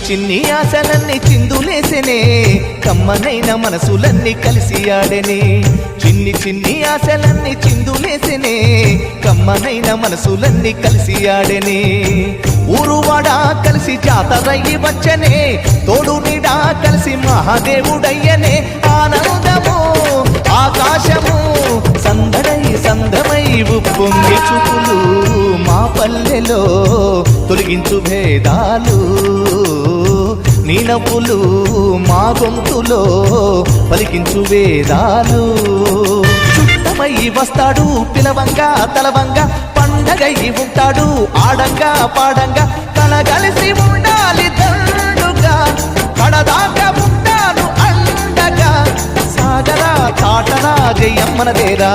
చిన్ని ఆశలన్నీ చిందులేసెనే కమ్మనైన మనసులన్నీ కలిసి ఆడెనే చిన్ని ఆశలన్నీ చిందులేసెనే కమ్మనైన మనసులన్నీ కలిసి ఆడెనే ఊరువాడ కలిసి జాతరయ్యి వచ్చనే తోడు నీడా కలిసి మహాదేవుడయ్యనే ఆనందము ఆకాశము సందమై ఉప్పొంగి చూపులు మా పల్లెలో తొలగించు భేదాలు నీ నవ్వులు మా గొంతులో పలికించు వేదాలు చుట్టమై వస్తాడు పిలవంగా తలవంగా పండగై ఉంటాడు ఆడంగా పాడంగా కలగలిసి ఉండాలి దండుగా కడదాకా ఉంటాను అండగా సాగరా తాటరా జయమ్మనదేరా